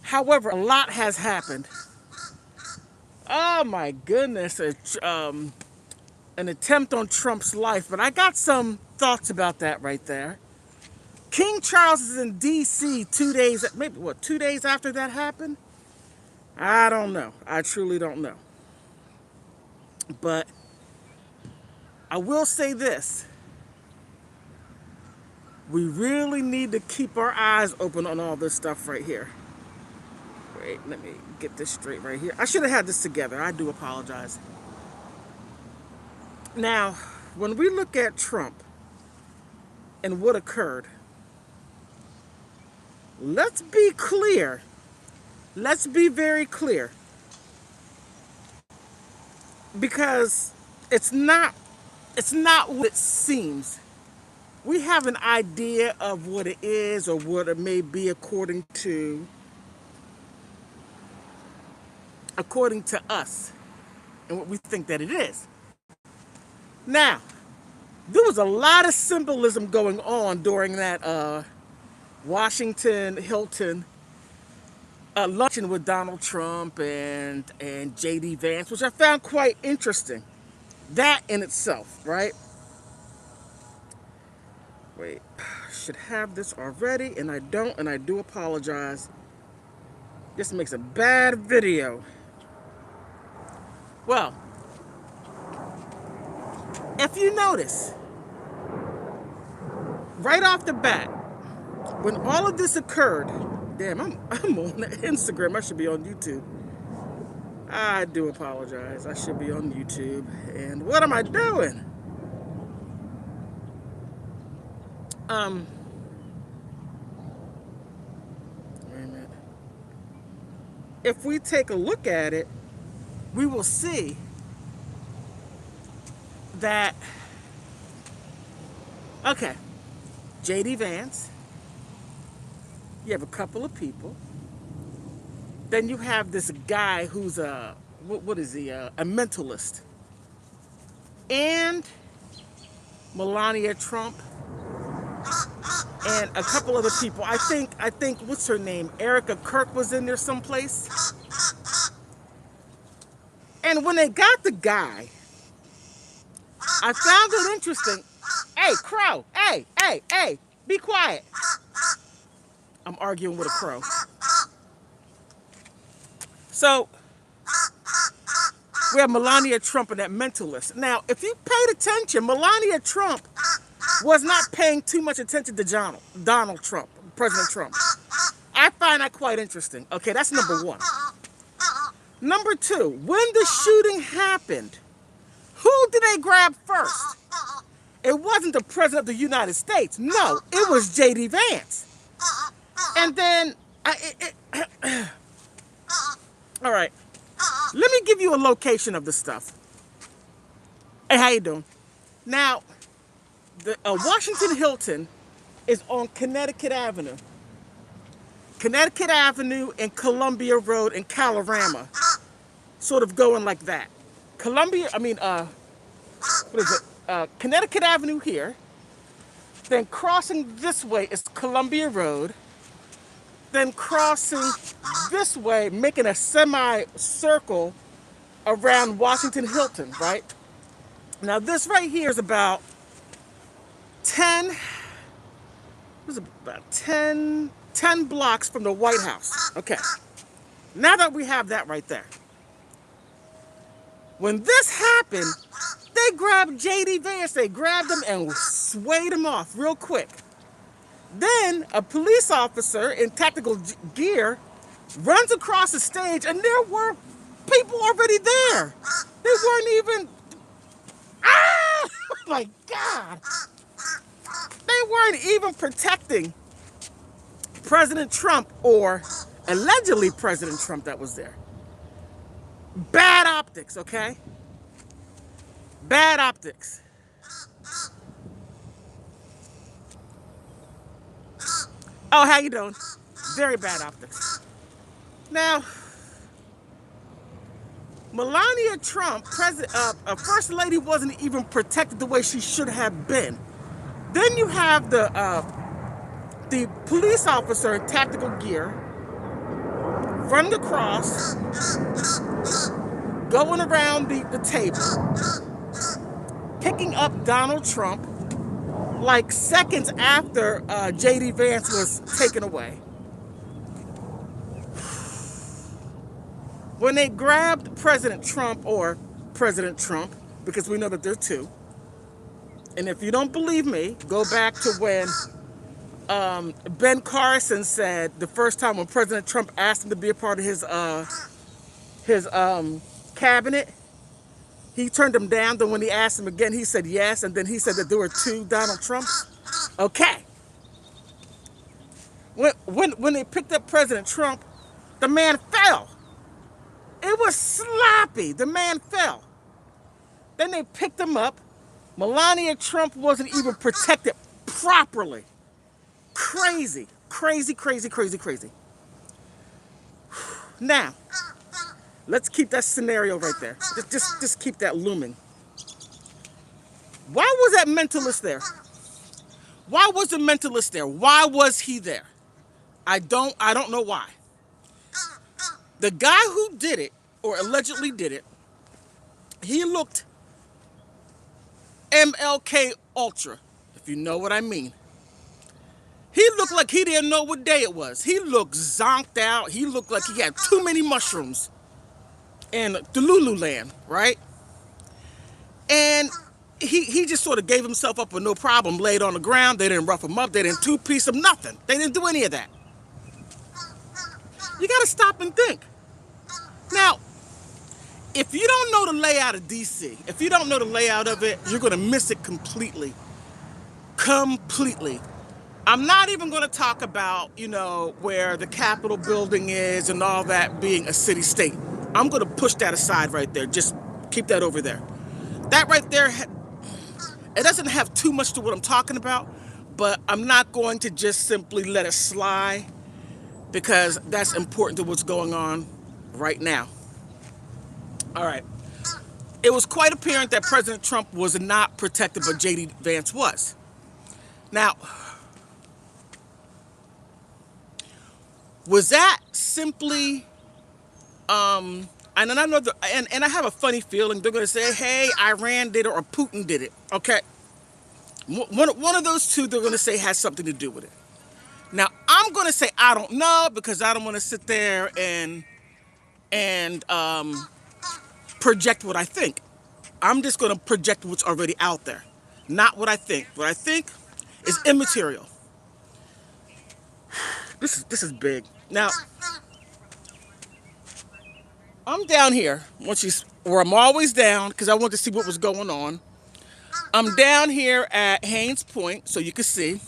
However, a lot has happened. Oh my goodness, an attempt on Trump's life, but I got some thoughts about that right there. King Charles is in D.C. 2 days, maybe what, 2 days after that happened? I don't know. I truly don't know. But I will say this. We really need to keep our eyes open on all this stuff right here. Wait, let me get this straight right here. I should have had this together. I do apologize. Now, when we look at Trump and what occurred, let's be clear. Let's be very clear. Because it's not what it seems. We have an idea of what it is or what it may be according to us and what we think that it is. Now, there was a lot of symbolism going on during that Washington Hilton luncheon with Donald Trump and JD Vance, which I found quite interesting. That in itself, right? Wait, I should have this already, and I don't, and I do apologize. This makes a bad video. Well, if you notice, right off the bat, when all of this occurred, damn, I'm on Instagram. I should be on YouTube. I do apologize. I should be on YouTube. And what am I doing? Wait a minute. If we take a look at it, we will see that, okay, JD Vance, you have a couple of people. Then you have this guy who's what is he, a mentalist. And Melania Trump and a couple other people. I think what's her name? Erica Kirk was in there someplace. And when they got the guy, I found it interesting. Hey, crow, hey, be quiet. I'm arguing with a crow. So, we have Melania Trump and that mentalist. Now, if you paid attention, Melania Trump was not paying too much attention to Donald Trump, President Trump. I find that quite interesting. Okay, that's number one. Number two, when the shooting happened, who did they grab first? It wasn't the President of the United States. No, it was JD Vance. And then, all right, let me give you a location of the stuff. Hey, how you doing? Now, the Washington Hilton is on Connecticut Avenue. Connecticut Avenue and Columbia Road and Calorama. Sort of going like that. What is it? Connecticut Avenue here. Then crossing this way is Columbia Road. Then crossing this way, making a semi-circle around Washington Hilton, right? Now this right here is about 10 blocks from the White House. Okay. Now that we have that right there. When this happened, they grabbed JD Vance, they grabbed him and swayed him off real quick. Then a police officer in tactical gear runs across the stage and there were people already there. They weren't even, oh my God. They weren't even protecting President Trump or allegedly President Trump that was there. Bad optics, okay? Bad optics. Oh, how you doing? Very bad optics. Now, Melania Trump, First Lady, wasn't even protected the way she should have been. Then you have the police officer in tactical gear running across, going around the table, picking up Donald Trump like seconds after JD Vance was taken away. When they grabbed President Trump, or President Trump, because we know that there are two, and if you don't believe me, go back to when Ben Carson said the first time when President Trump asked him to be a part of his cabinet, he turned him down. Then when he asked him again, he said yes, and then he said that there were two Donald Trumps. Okay. When they picked up President Trump, the man fell. It was sloppy. The man fell. Then they picked him up. Melania Trump wasn't even protected properly. Crazy, crazy, crazy, crazy, crazy. Now, let's keep that scenario right there. Just keep that looming. Why was that mentalist there? Why was the mentalist there? Why was he there? I don't know why. The guy who did it, or allegedly did it, he looked MLK Ultra, if you know what I mean. He looked like he didn't know what day it was. He looked zonked out. He looked like he had too many mushrooms in the Lululand, right? And he just sort of gave himself up with no problem, laid on the ground. They didn't rough him up. They didn't two-piece him, nothing. They didn't do any of that. You got to stop and think. Now, if you don't know the layout of D.C., if you don't know the layout of it, you're going to miss it completely. Completely. I'm not even going to talk about, where the Capitol building is and all that being a city-state. I'm going to push that aside right there. Just keep that over there. That right there, it doesn't have too much to what I'm talking about, but I'm not going to just simply let it slide because that's important to what's going on right now. All right. It was quite apparent that President Trump was not protected, but JD Vance was. Now, was that simply, and I know, and I have a funny feeling they're going to say, hey, Iran did it or Putin did it, okay? One of those two they're going to say has something to do with it. Now, I'm going to say I don't know because I don't want to sit there and project what I think. I'm just going to project what's already out there, not what I think. What I think is immaterial. This is big. Now, I'm down here, where I'm always down because I want to see what was going on. I'm down here at Haynes Point, so you can see.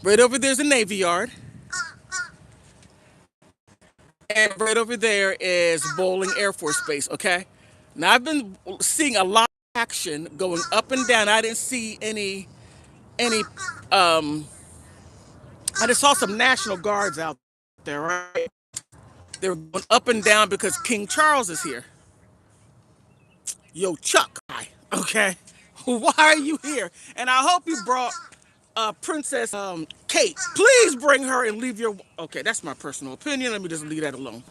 Right over there's a Navy Yard. And right over there is Bowling Air Force Base, okay? Now, I've been seeing a lot of action going up and down. I didn't see any I just saw some National Guards out there, right? They were going up and down because King Charles is here. Yo, Chuck, okay? Why are you here? And I hope you brought Princess Kate. Please bring her and leave your... Okay, that's my personal opinion. Let me just leave that alone.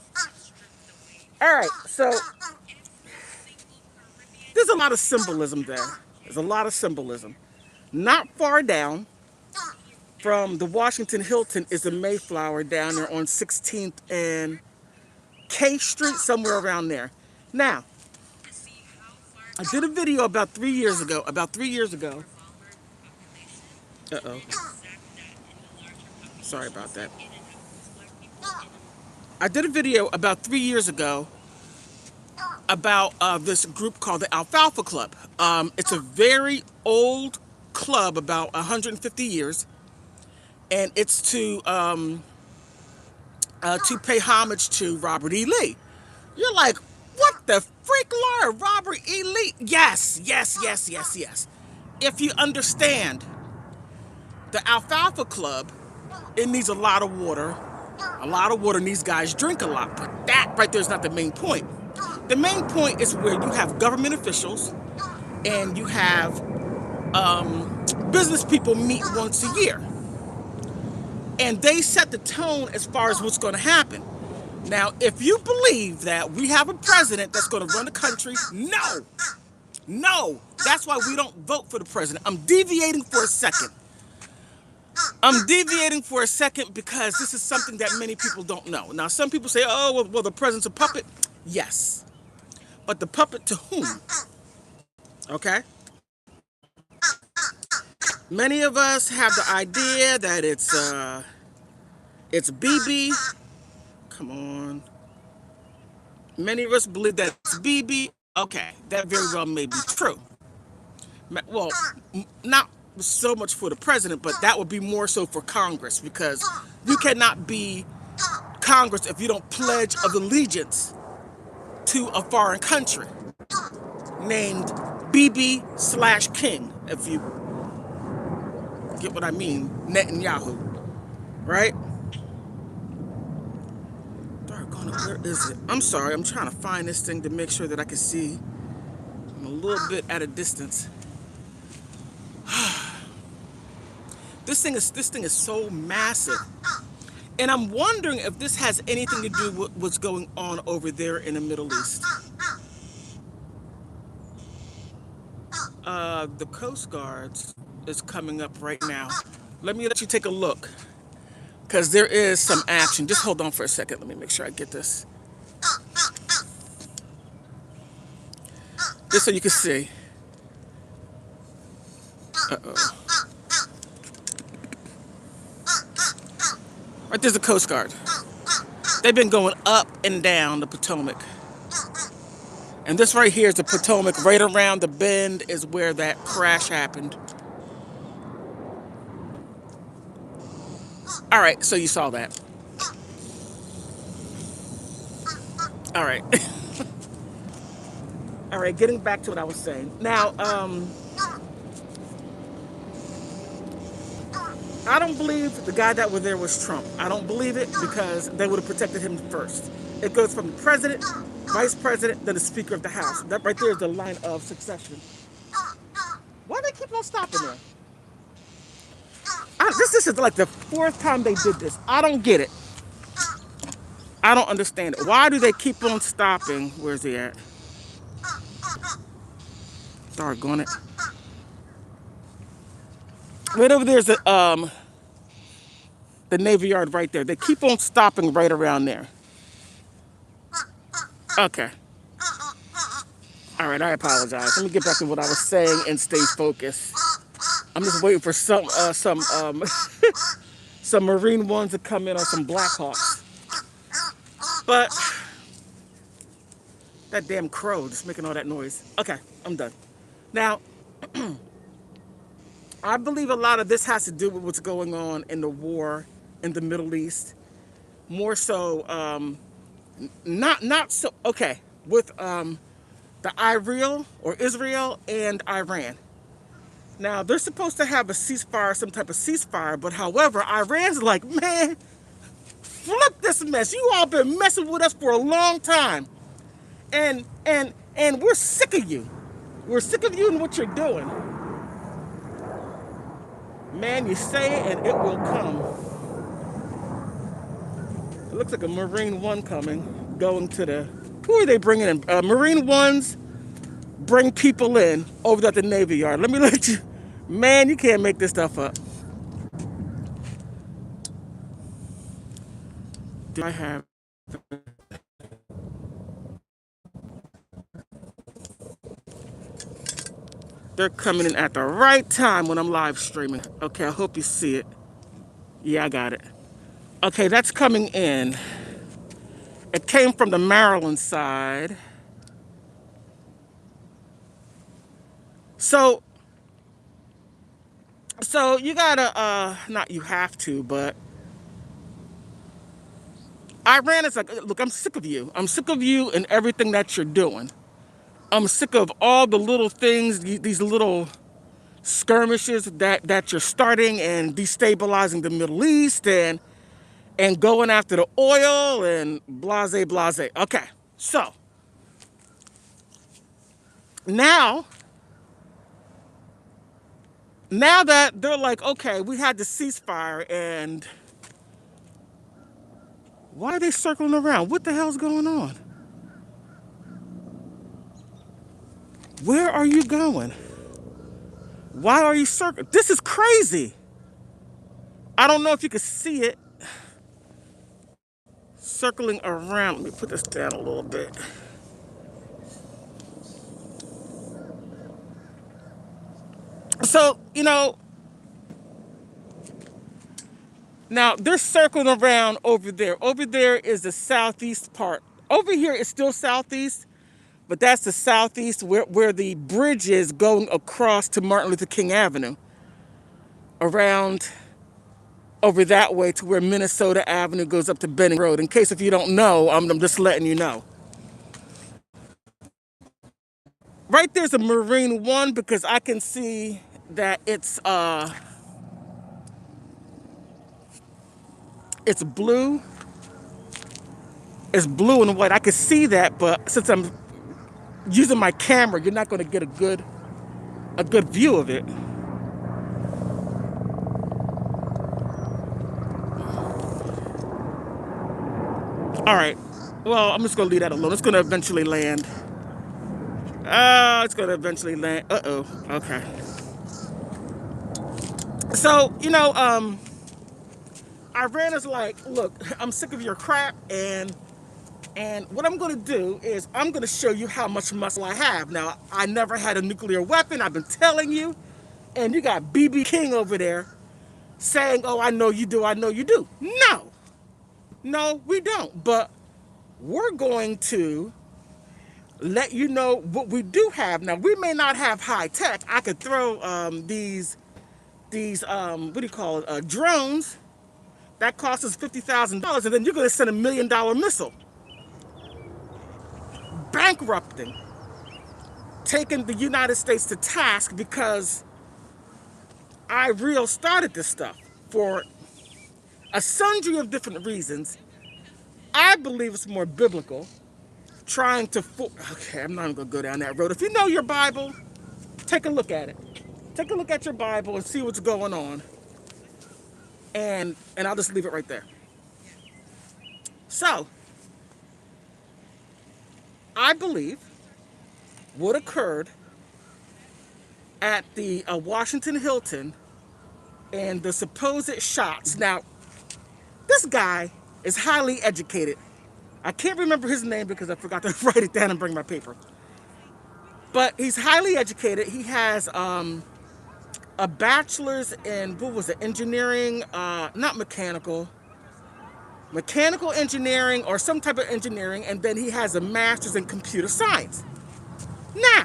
All right, so there's a lot of symbolism there. There's a lot of symbolism. Not far down from the Washington Hilton is the Mayflower down there on 16th and K Street, somewhere around there. Now, I did a video about 3 years ago. Uh-oh. Sorry about that. I did a video about 3 years ago about this group called the Alfalfa Club. It's a very old club, about 150 years, and it's to pay homage to Robert E. Lee. You're like, what the freak, Lord, Robert E. Lee? Yes. If you understand, the Alfalfa Club, it needs a lot of water. A lot of water, and these guys drink a lot. But that right there is not the main point. The main point is where you have government officials and you have business people meet once a year. And they set the tone as far as what's going to happen. Now, if you believe that we have a president that's going to run the country, no. No. That's why we don't vote for the president. I'm deviating for a second. Because this is something that many people don't know. Now, some people say, oh, well, the president's a puppet. Yes. But the puppet to whom? Okay? Many of us have the idea that it's BB. Come on. Many of us believe that it's BB. Okay, that very well may be true. Well, not so much for the president, but that would be more so for Congress, because you cannot be Congress if you don't pledge of allegiance to a foreign country named BB/King, if you get what I mean, Netanyahu, right? Doggone it, where is it? I'm sorry, I'm trying to find this thing to make sure that I can see. I'm a little bit at a distance. This thing is so massive. And I'm wondering if this has anything to do with what's going on over there in the Middle East. The Coast Guards is coming up right now. Let you take a look, because there is some action. Just hold on for a second. Let me make sure I get this. Just so you can see. Uh-oh. Right there's the Coast Guard. They've been going up and down the Potomac. And this right here is the Potomac. Right around the bend is where that crash happened. All right, so you saw that. All right. All right, getting back to what I was saying. Now, I don't believe the guy that was there was Trump. I don't believe it, because they would have protected him first. It goes from the president, vice president, then the Speaker of the House. That right there is the line of succession. Why do they keep on stopping there? This is like the fourth time they did this. I don't get it. I don't understand it. Why do they keep on stopping? Where's he at? Doggone it. Right over there's the Navy Yard right there. They keep on stopping right around there. Okay. All right, I apologize. Let me get back to what I was saying and stay focused. I'm just waiting for some some Marine Ones to come in on some Blackhawks. But that damn crow just making all that noise. Okay, I'm done. Now, I believe a lot of this has to do with what's going on in the war in the Middle East. More so, not so, okay, with the Israel and Iran. Now, they're supposed to have a ceasefire, some type of ceasefire, but however, Iran's like, man, flip this mess. You all been messing with us for a long time. And we're sick of you. We're sick of you and what you're doing. Man, you say it and it will come. It looks like a Marine One coming, going to the, who are they bringing in? Marine Ones bring people in over at the Navy Yard. Let me let you, man, you can't make this stuff up. Do I have, they're coming in at the right time when I'm live streaming. Okay, I hope you see it. Yeah, I got it. Okay, that's coming in. It came from the Maryland side. So you gotta, not you have to, but Iran is like, look, I'm sick of you. I'm sick of you and everything that you're doing. I'm sick of all the little things, these little skirmishes that you're starting and destabilizing the Middle East and going after the oil and blase, blase. Okay, so now that they're like, okay, we had the ceasefire and Why are they circling around? What the hell's going on? Where are you going? Why are you circling? This is crazy. I don't know if you can see it. Circling around. Let me put this down a little bit. So, now they're circling around over there. Over there is the southeast part. Over here is still southeast, but that's the southeast where the bridge is going across to Martin Luther King Avenue. Around over that way to where Minnesota Avenue goes up to Benning Road. In case if you don't know, I'm just letting you know. Right there's a Marine One because I can see that it's blue. It's blue and white. I can see that, but since I'm using my camera, you're not going to get a good view of it. All right. Well, I'm just going to leave that alone. It's going to eventually land. It's going to eventually land. Uh-oh. Okay. So, Iran is like, look, I'm sick of your crap, and what I'm going to do is I'm going to show you how much muscle I have. Now, I never had a nuclear weapon. I've been telling you. And you got BB King over there saying, oh, I know you do. I know you do. No, we don't. But we're going to let you know what we do have. Now, we may not have high tech. I could throw these what do you call it, drones. That costs us $50,000, and then you're going to send $1 million missile. Bankrupting. Taking the United States to task because I started this stuff for a sundry of different reasons. I believe it's more biblical. Trying to... Okay, I'm not even going to go down that road. If you know your Bible, take a look at it. Take a look at your Bible and see what's going on. And I'll just leave it right there. So, I believe what occurred at the Washington Hilton and the supposed shots. Now, this guy is highly educated. I can't remember his name because I forgot to write it down and bring my paper. But he's highly educated. He has a bachelor's in, what was it, engineering, not mechanical engineering or some type of engineering, and then he has a master's in computer science. Now,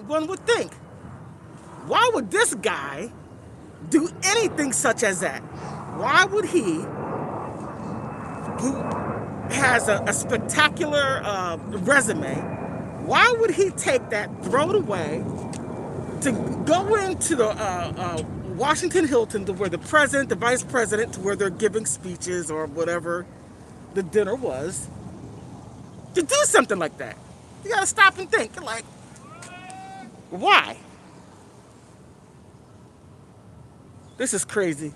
one would think, why would this guy do anything such as that? Why would he, who has a spectacular resume, why would he take that, throw it away, to go into the Washington Hilton, to where the president, the vice president, to where they're giving speeches or whatever the dinner was, to do something like that? You gotta stop and think. You're like, why? This is crazy.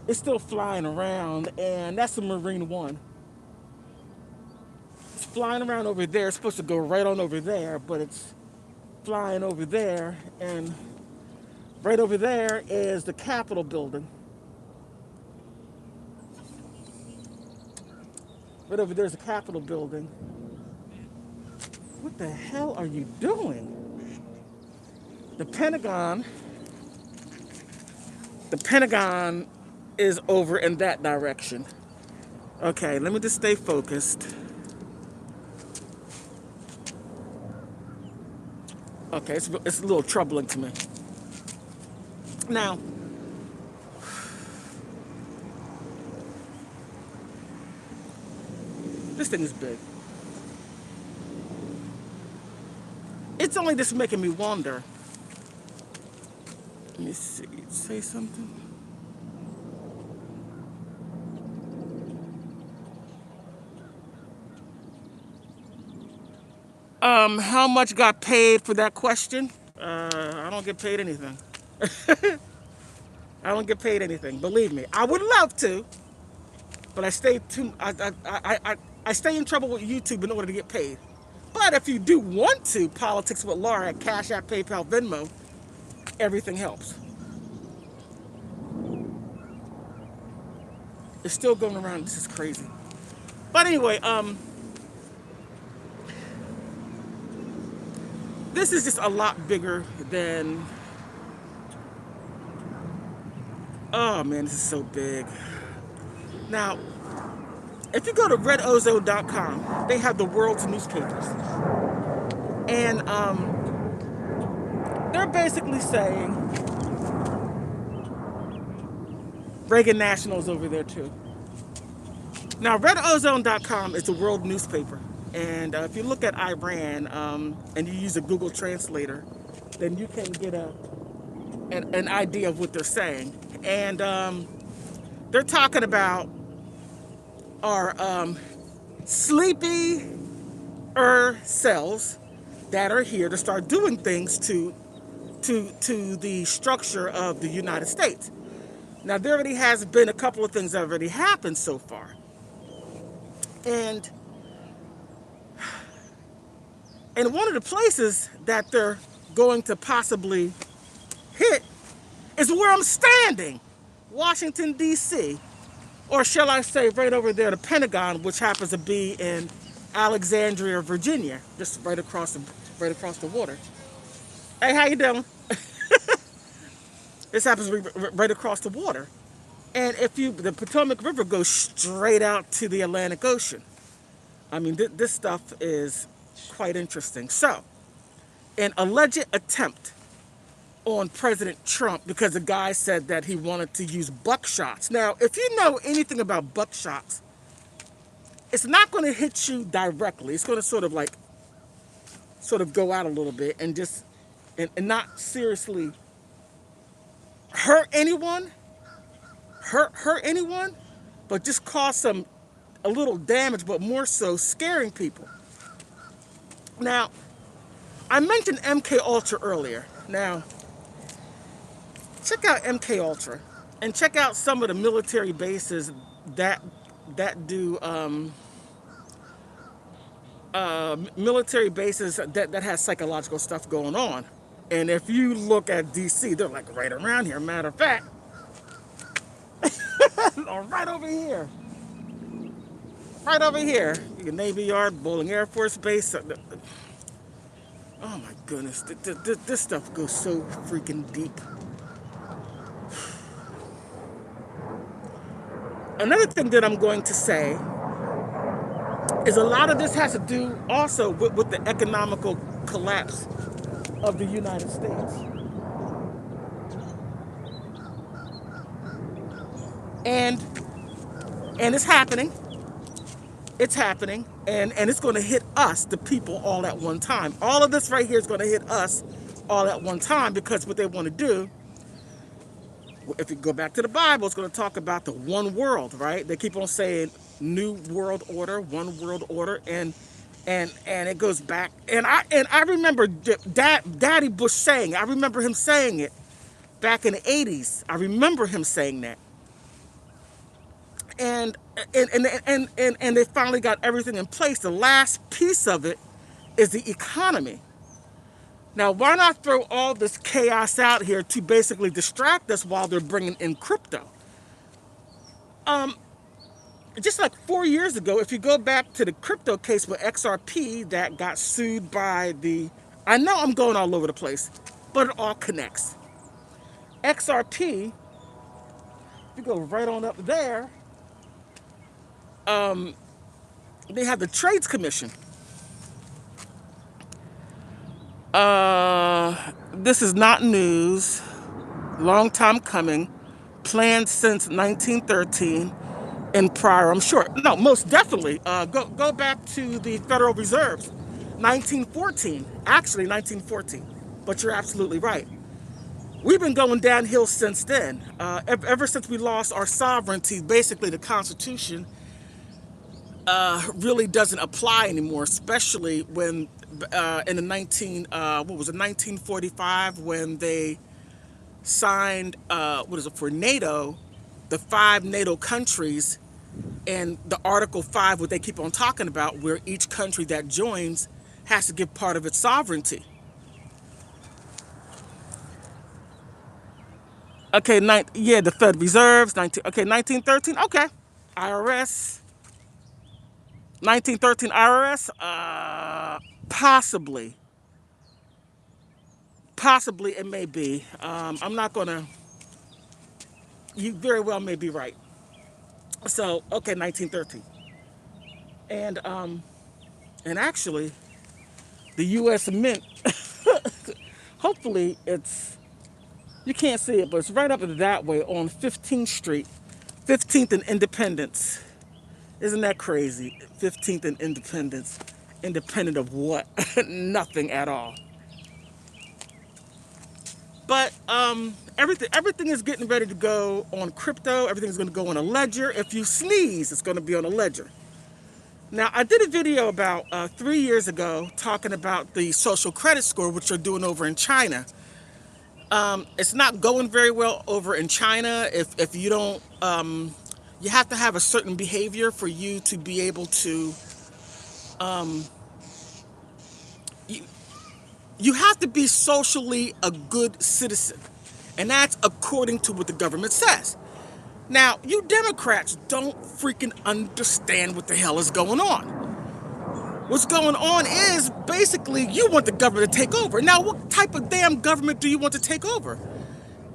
It's still flying around, and that's the Marine One. It's flying around over there. It's supposed to go right on over there, but it's flying over there, and right over there is the Capitol building. Right over there's the Capitol building. What the hell are you doing? The Pentagon is over in that direction. Okay, let me just stay focused. Okay, it's a little troubling to me. Now, this thing is big. It's only just making me wonder. Let me see, say something. How much got paid for that question? I don't get paid anything. I don't get paid anything, believe me. I would love to. but I stay in trouble with YouTube in order to get paid. But if you do want to politics with Laura at Cash App, PayPal, Venmo, everything helps. It's still going around. This is crazy. But anyway, this is just a lot bigger than. Oh man, this is so big. Now, if you go to redozone.com, they have the world's newspapers. And they're basically saying Reagan National's over there too. Now, redozone.com is a world newspaper. And if you look at Iran and you use a Google translator, then you can get an idea of what they're saying. And they're talking about our sleepy cells that are here to start doing things to the structure of the United States. Now, there already has been a couple of things that have already happened so far. And one of the places that they're going to possibly hit is where I'm standing, Washington, D.C., or shall I say right over there, the Pentagon, which happens to be in Alexandria, Virginia, just right across the water. Hey, how you doing? This happens to be right across the water. And the Potomac River goes straight out to the Atlantic Ocean. I mean, this stuff is quite interesting. So, an alleged attempt on President Trump because the guy said that he wanted to use buckshots. Now, if you know anything about buckshots, it's not going to hit you directly. It's going to sort of go out a little bit and just and not seriously hurt anyone, but just cause a little damage, but more so scaring people. Now, I mentioned MK Ultra earlier. Now, check out MK Ultra and check out some of the military bases that do military bases that has psychological stuff going on. And if you look at DC, they're like right around here. Matter of fact, right over here. Right over here. Navy Yard, Bowling Air Force Base. Oh my goodness. This stuff goes so freaking deep. Another thing that I'm going to say is a lot of this has to do also with the economical collapse of the United States. And it's happening. It's happening. And it's going to hit us, the people, all at one time. All of this right here is going to hit us all at one time because what they want to do, if you go back to the Bible, it's going to talk about the one world, right? They keep on saying new world order, one world order, and it goes back. And I remember Daddy Bush saying, I remember him saying it back in the 80s. I remember him saying that. And they finally got everything in place. The last piece of it is the economy. Now, why not throw all this chaos out here to basically distract us while they're bringing in crypto? Just like 4 years ago, if you go back to the crypto case with XRP that got sued by I know I'm going all over the place, but it all connects. XRP, if you go right on up there, they have the Trades Commission. This is not news. Long time coming. Planned since 1913 and prior, I'm sure. No, most definitely. Go back to the Federal Reserve. 1914. Actually, 1914. But you're absolutely right. We've been going downhill since then. Ever since we lost our sovereignty, basically the Constitution really doesn't apply anymore, especially when in the 1945 when they signed for NATO, the 5 NATO countries And the Article 5, what they keep on talking about, where each country that joins has to give part of its sovereignty. Okay, yeah, the Fed Reserves, 1913, okay. IRS, 1913 IRS, possibly. Possibly it may be. I'm not gonna, you very well may be right. So, okay, 1913. And actually, the U.S. Mint, hopefully it's, you can't see it, but it's right up that way on 15th Street, 15th and Independence. Isn't that crazy? 15th and Independence. Independent of what? Nothing at all. But everything is getting ready to go on crypto. Everything's going to go on a ledger. If you sneeze, it's going to be on a ledger. Now, I did a video about 3 years ago talking about the social credit score, which they're doing over in China. It's not going very well over in China. If you don't, you have to have a certain behavior for you to be able to, you have to be socially a good citizen. And that's according to what the government says. Now, you Democrats don't freaking understand what the hell is going on. What's going on is basically you want the government to take over. Now, what type of damn government do you want to take over?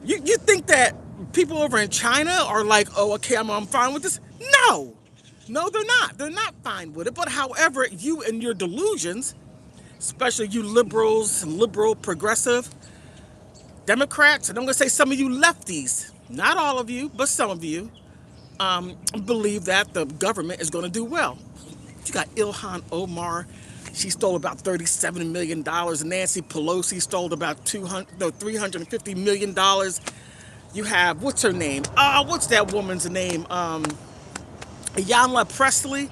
You think that people over in China are like, oh, okay, I'm fine with this? No. No, they're not. They're not fine with it. But however, you and your delusions, especially you liberal, progressive, Democrats, and I'm going to say some of you lefties, not all of you, but some of you, believe that the government is going to do well. You got Ilhan Omar. She stole about $37 million. Nancy Pelosi stole about $350 million. You have, what's her name? What's that woman's name? Ayanna Presley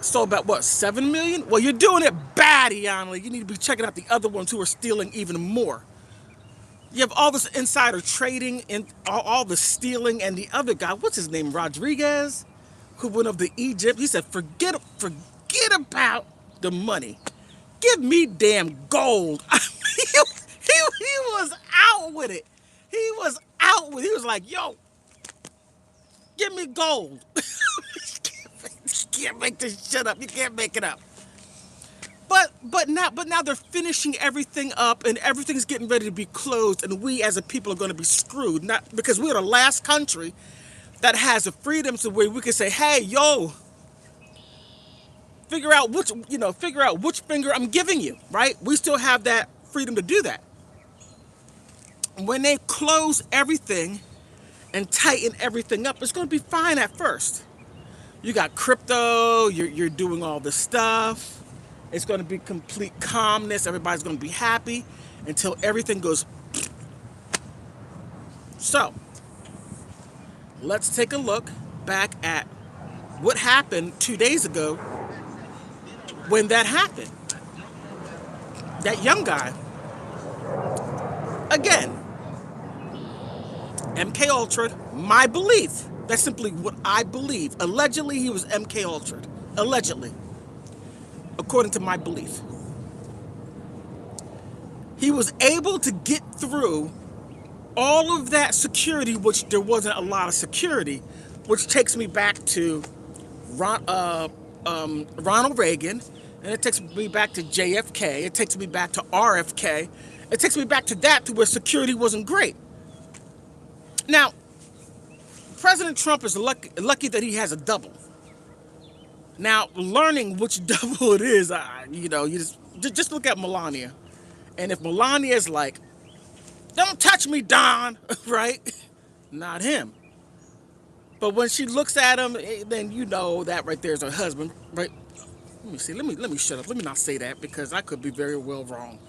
stole about, what, $7 million? Well, you're doing it bad, Ayanna. You need to be checking out the other ones who are stealing even more. You have all this insider trading and all the stealing, and the other guy, what's his name, Rodriguez, who went up to Egypt. He said, forget about the money. Give me damn gold. I mean, he was out with it. He was like, yo, give me gold. You can't make this shit up. You can't make it up. But now they're finishing everything up, and everything's getting ready to be closed, and we as a people are going to be screwed. Not because we're the last country that has the freedom to where we can say, hey, yo, figure out which finger I'm giving you, right? We still have that freedom to do that. When they close everything and tighten everything up, it's going to be fine at first. You got crypto, you're doing all this stuff. It's going to be complete calmness. Everybody's going to be happy until everything goes. So, let's take a look back at what happened 2 days ago when that happened. That young guy, again, MK Ultra, my belief. That's simply what I believe. Allegedly, he was MK Ultra. Allegedly. According to my belief. He was able to get through all of that security, which there wasn't a lot of security, which takes me back to Ronald Reagan, and it takes me back to JFK, it takes me back to RFK, it takes me back to that, to where security wasn't great. Now, President Trump is lucky that he has a double. Now, learning which double it is, you just look at Melania. And if Melania is like, don't touch me, Don, right? Not him. But when she looks at him, then you know that right there is her husband, right? Let me see. Let me shut up. Let me not say that, because I could be very well wrong.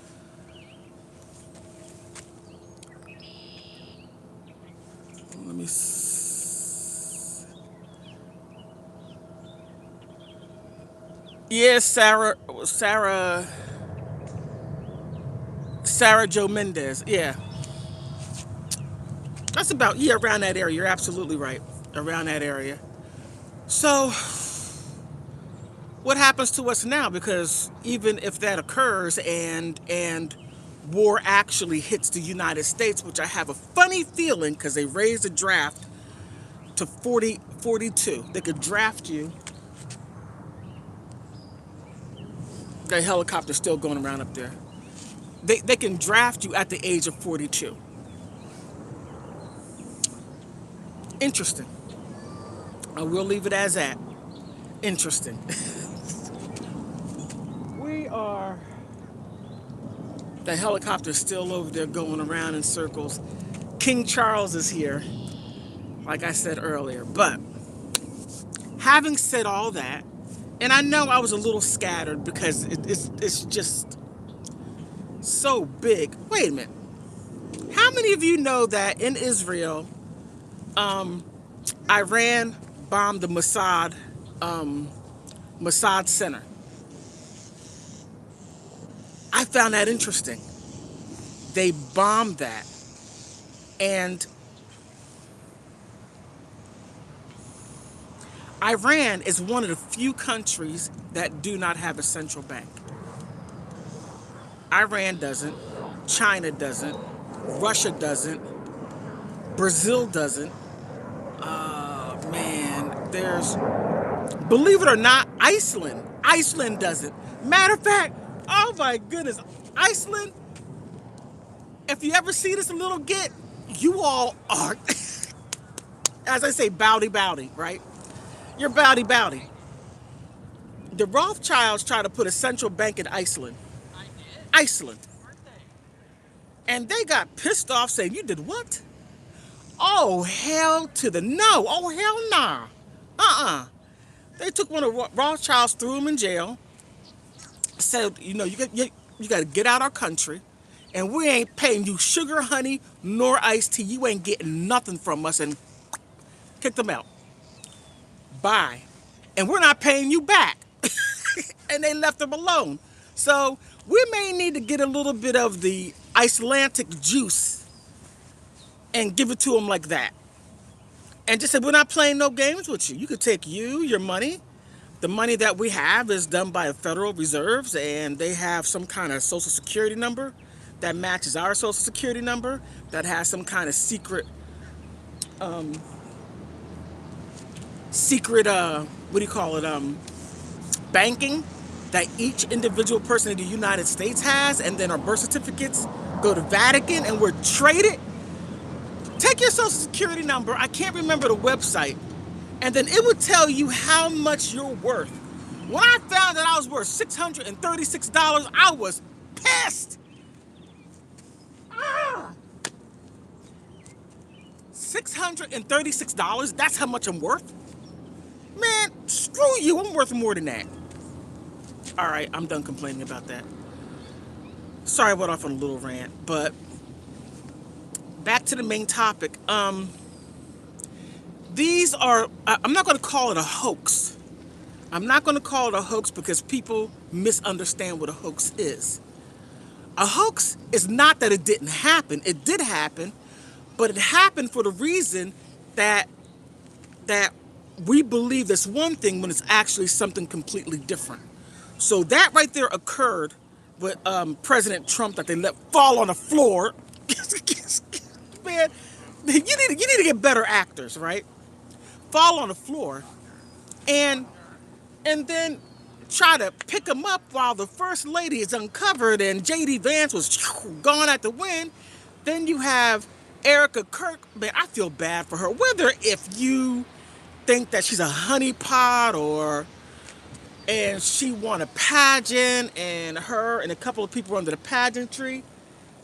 Let me see. Yeah, Sarah Joe Mendez. Yeah. That's about, around that area. You're absolutely right. Around that area. So what happens to us now? Because even if that occurs and war actually hits the United States, which I have a funny feeling because they raised the draft to 42. They could draft you. The helicopter's still going around up there. They can draft you at the age of 42. Interesting. I will leave it as that. Interesting. We are. The helicopter's still over there going around in circles. King Charles is here, like I said earlier. But having said all that, and I know I was a little scattered because it's just so big. Wait a minute. How many of you know that in Israel, Iran bombed the Mossad Center? I found that interesting. They bombed that. And Iran is one of the few countries that do not have a central bank. Iran doesn't. China doesn't. Russia doesn't. Brazil doesn't. Man, there's, believe it or not, Iceland. Iceland doesn't. Matter of fact, oh my goodness, Iceland, if you ever see this little git, you all are, as I say, bowdy, right? You're bowdy. The Rothschilds try to put a central bank in Iceland. Iceland. And they got pissed off saying, you did what? Oh, hell to the no. Oh, hell nah. They took one of Rothschilds, threw him in jail, said, you got to get out our country, and we ain't paying you sugar, honey, nor iced tea. You ain't getting nothing from us, and kicked them out. Bye. And we're not paying you back. And they left them alone. So we may need to get a little bit of the Icelandic juice and give it to them like that. And just say, we're not playing no games with you. You could take your money. The money that we have is done by the Federal Reserves, and they have some kind of social security number that matches our social security number, that has some kind of secret, banking that each individual person in the United States has, and then our birth certificates go to Vatican and we're traded. Take your social security number, I can't remember the website, and then it would tell you how much you're worth. When I found that I was worth $636, I was pissed. $636, that's how much I'm worth? Man, screw you, I'm worth more than that. All right, I'm done complaining about that. Sorry I went off on a little rant, but back to the main topic. These are, I'm not going to call it a hoax. I'm not going to call it a hoax because people misunderstand what a hoax is. A hoax is not that it didn't happen. It did happen, but it happened for the reason that we believe this one thing when it's actually something completely different. So that right there occurred with President Trump, that they let fall on the floor. Man, you need to get better actors, right? Fall on the floor, and then try to pick him up while the First Lady is uncovered and JD Vance was gone at the wind. Then you have Erica Kirk. Man, I feel bad for her. Whether if you think that she's a honeypot and she won a pageant, and her and a couple of people under the pageantry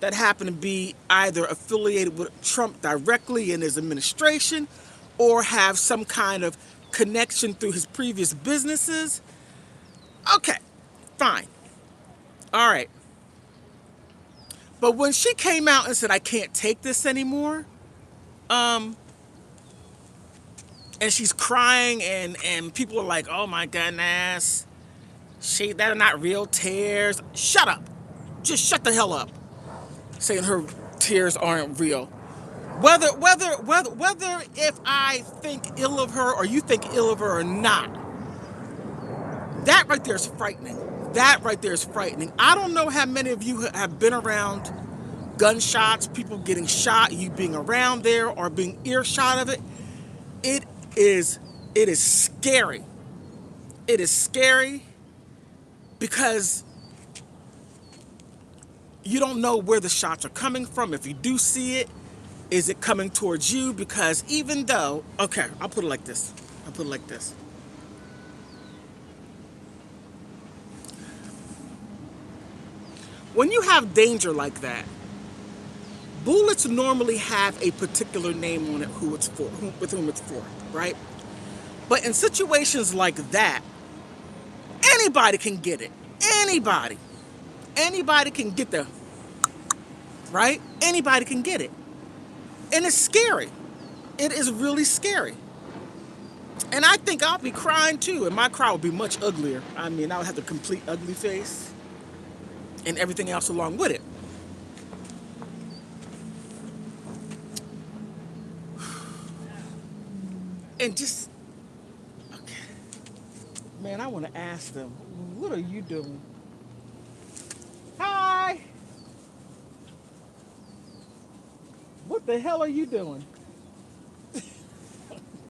that happen to be either affiliated with Trump directly in his administration or have some kind of connection through his previous businesses. Okay, fine. All right. But when she came out and said, I can't take this anymore, and she's crying, and people are like, oh my goodness, that are not real tears. Shut up. Just shut the hell up. Saying her tears aren't real. Whether if I think ill of her or you think ill of her or not, that right there is frightening. That right there is frightening. I don't know how many of you have been around gunshots, people getting shot, you being around there or being earshot of it. It is it is scary. It is scary because you don't know where the shots are coming from. If you do see it, is it coming towards you? Because even though, okay, I'll put it like this. I'll put it like this. When you have danger like that, bullets normally have a particular name on it, who it's for, with whom it's for, right? But in situations like that, anybody can get it. Anybody. Anybody can get the, right? Anybody can get it. And it's scary. It is really scary. And I think I'll be crying too, and my cry would be much uglier. I mean, I would have the complete ugly face and everything else along with it. And just, okay. Man, I want to ask them, what are you doing? Hi! What the hell are you doing?